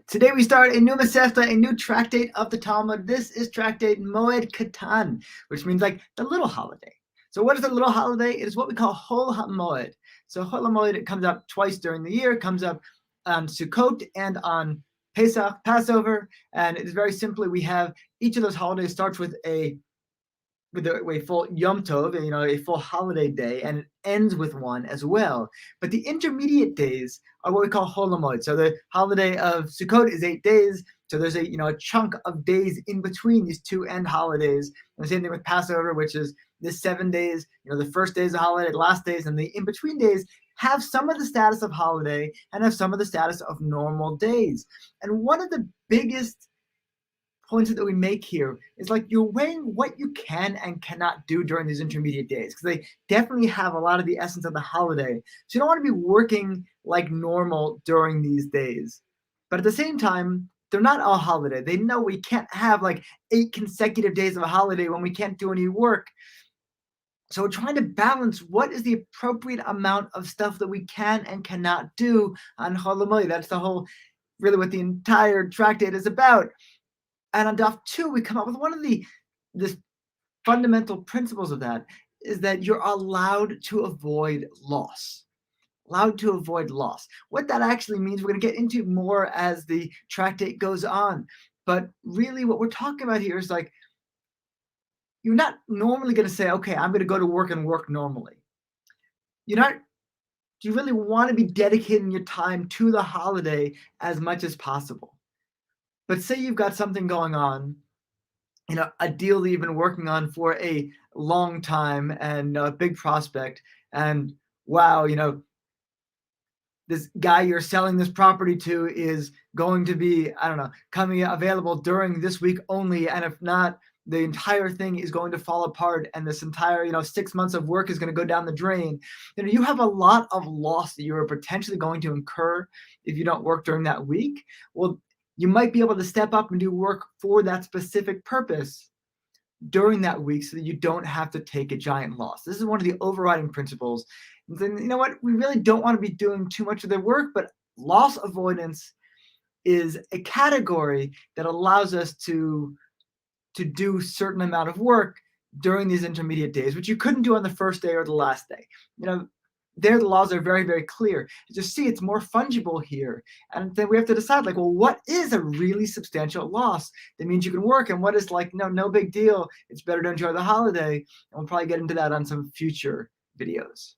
Today we start a new Masechta, a new tractate of the Talmud. This is tractate Moed Katan, which means like the little holiday. So what is the little holiday? It is what we call Chol HaMoed. So Chol HaMoed, it comes up twice during the year. It comes up on Sukkot and on Pesach, Passover. And it is very simply, we have each of those holidays starts with a full Yom Tov, a full holiday day, and it ends with one as well. But the intermediate days are what we call Chol HaMoed. So the holiday of Sukkot is 8 days. So there's a chunk of days in between these two end holidays. And the same thing with Passover, which is this 7 days. The first day is a holiday, the last days, and the in-between days have some of the status of holiday and have some of the status of normal days. And one of the biggest points that we make here is like you're weighing what you can and cannot do during these intermediate days, because they definitely have a lot of the essence of the holiday. So you don't want to be working like normal during these days. But at the same time, they're not all holiday. They know we can't have like 8 consecutive days of a holiday when we can't do any work. So we're trying to balance what is the appropriate amount of stuff that we can and cannot do on Chol HaMoed. That's the whole, really what the entire tractate is about. And on Daf 2, we come up with one of the fundamental principles of that is that you're allowed to avoid loss. Allowed to avoid loss. What that actually means, we're going to get into more as the tractate goes on. But really what we're talking about here is like, you're not normally going to say, okay, I'm going to go to work and work normally. Do you really want to be dedicating your time to the holiday as much as possible? But say you've got something going on, a deal that you've been working on for a long time and a big prospect, and wow, this guy you're selling this property to is going to be, coming available during this week only, and if not, the entire thing is going to fall apart, and this entire 6 months of work is going to go down the drain. You have a lot of loss that you are potentially going to incur if you don't work during that week. Well, you might be able to step up and do work for that specific purpose during that week so that you don't have to take a giant loss. This is one of the overriding principles. And then, you know what? We really don't want to be doing too much of the work, but loss avoidance is a category that allows us to do a certain amount of work during these intermediate days, which you couldn't do on the first day or the last day. There the laws are very, very clear. Just see, it's more fungible here. And then we have to decide, like, well, what is a really substantial loss that means you can work, and what is like, no big deal, it's better to enjoy the holiday. And we'll probably get into that on some future videos.